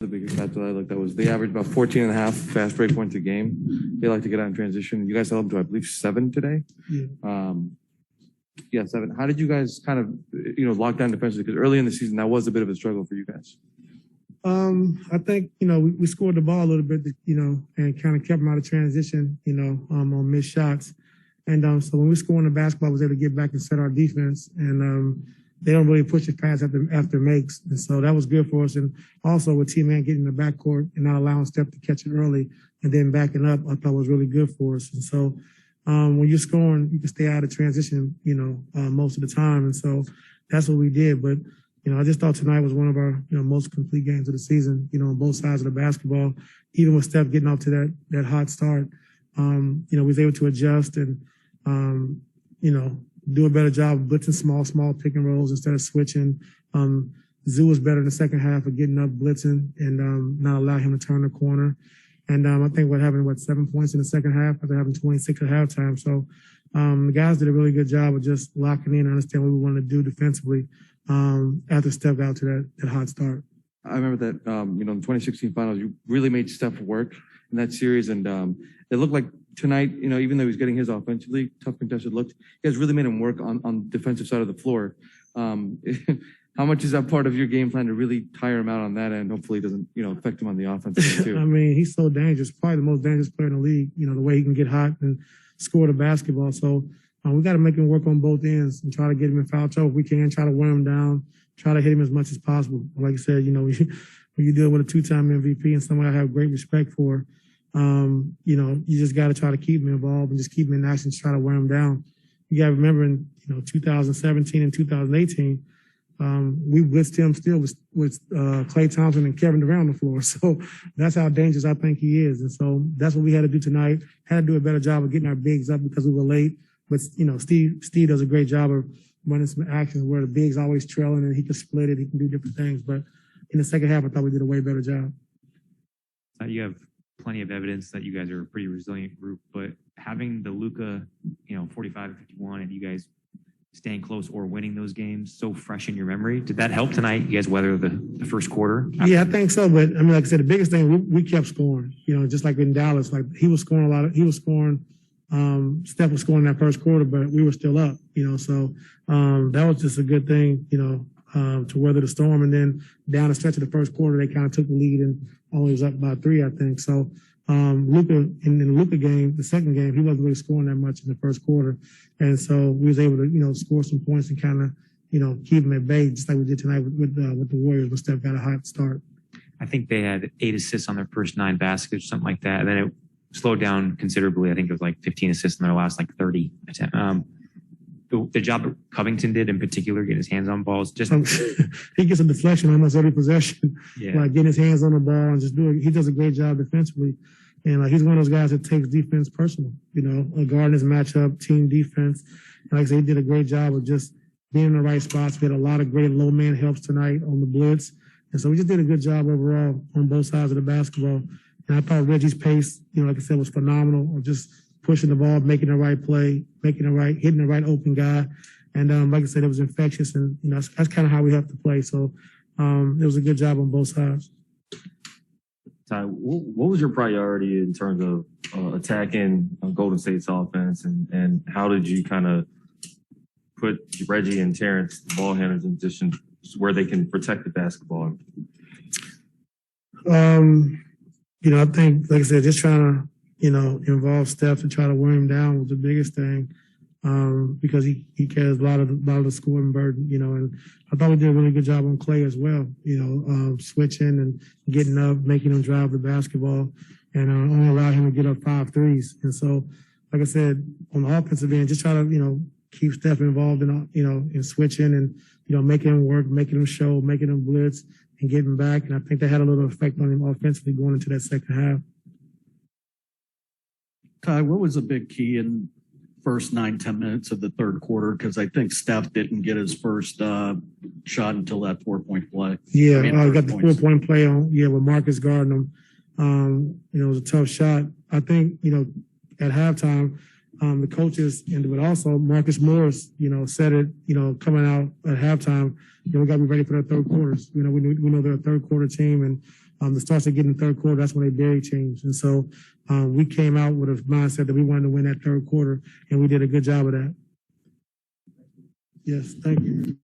biggest stats that I looked at was they averaged about 14 and a half fast break points a game. They like to get out in transition. You guys held them to, I believe, 7 today. Yeah. 7. How did you guys kind of, lock down defensively? Because early in the season, that was a bit of a struggle for you guys. I think, we scored the ball a little bit, and kind of kept them out of transition, on missed shots. And so when we score in the basketball, I was able to get back and set our defense. And they don't really push it fast after makes. And so that was good for us. And also with T-Man getting in the backcourt and not allowing Steph to catch it early and then backing up, I thought was really good for us. And so when you're scoring, you can stay out of transition, most of the time. And so that's what we did. But, I just thought tonight was one of our, most complete games of the season, on both sides of the basketball. Even with Steph getting off to that hot start, we was able to adjust and, do a better job of blitzing small pick and rolls instead of switching. Zoo was better in the second half of getting up, blitzing, and not allow him to turn the corner. And I think what happened, 7 points in the second half after having 26 at halftime. So the guys did a really good job of just locking in and understanding what we wanted to do defensively after Steph got to that hot start. I remember that, in the 2016 finals, you really made Steph work in that series. And it looked like tonight, even though he was getting his offensively tough contested looks, you guys really made him work on the defensive side of the floor. How much is that part of your game plan to really tire him out on that end? Hopefully it doesn't, affect him on the offensive side too. I mean, he's so dangerous, probably the most dangerous player in the league, the way he can get hot and score the basketball. So we got to make him work on both ends and try to get him in foul trouble if we can, try to wear him down, try to hit him as much as possible. Like I said, when you deal with a 2-time MVP and someone I have great respect for, you just got to try to keep him involved and just keep him in action, try to wear him down. You got to remember in 2017 and 2018, we blitzed him still with Klay Thompson and Kevin Durant on the floor. So that's how dangerous I think he is. And so that's what we had to do tonight. Had to do a better job of getting our bigs up because we were late. But, Steve does a great job of running some actions where the big's always trailing and he can split it. He can do different things. But in the second half, I thought we did a way better job. You have plenty of evidence that you guys are a pretty resilient group, but having the Luka, 45-51 and you guys staying close or winning those games so fresh in your memory, did that help tonight? You guys weather the first quarter? Yeah, I think so. But I mean, like I said, the biggest thing, we kept scoring, just like in Dallas, like Steph was scoring that first quarter, but we were still up, so that was just a good thing, to weather the storm. And then down the stretch of the first quarter, they kind of took the lead and only was up by 3, I think. So Luka, in the Luka game, the second game, he wasn't really scoring that much in the first quarter. And so we was able to, score some points and kind of, keep him at bay, just like we did tonight with the Warriors when Steph got a hot start. I think they had 8 assists on their first 9 baskets, something like that. And then it slowed down considerably. I think it was like 15 assists in their last 30 attempts. The job that Covington did in particular, getting his hands on balls, just he gets a deflection almost every possession, yeah. Like getting his hands on the ball and just doing. He does a great job defensively, and he's one of those guys that takes defense personal. Guarding his matchup, team defense. And like I said, he did a great job of just being in the right spots. We had a lot of great low man helps tonight on the blitz, and so we just did a good job overall on both sides of the basketball. And I thought Reggie's pace, like I said, was phenomenal of just pushing the ball, making the right play, hitting the right open guy. And like I said, it was infectious. And, that's kind of how we have to play. So it was a good job on both sides. Ty, what was your priority in terms of attacking Golden State's offense? And how did you kind of put Reggie and Terrence, the ball handlers, in position where they can protect the basketball? I think, like I said, just trying to, involve Steph to try to wear him down was the biggest thing, because he carries a lot of the scoring burden, and I thought we did a really good job on Klay as well, switching and getting up, making him drive the basketball, and only allow him to get up 5 threes. And so, like I said, on the offensive end, just try to, keep Steph involved in, in switching and, making him work, making him show, making him blitz and getting back. And I think that had a little effect on him offensively going into that second half. Ty, what was a big key in first 9-10 minutes of the third quarter? Because I think Steph didn't get his first shot until that 4-point play. Yeah, I got the 4-point play on. Yeah, with Marcus guarding him. It was a tough shot. I think at halftime, the coaches but also Marcus Morris, said it. Coming out at halftime, we got to be ready for their third quarters. We know they're a third quarter team, and The starts they get in the third quarter, that's when they barely changed. And so we came out with a mindset that we wanted to win that third quarter, and we did a good job of that. Yes, thank you.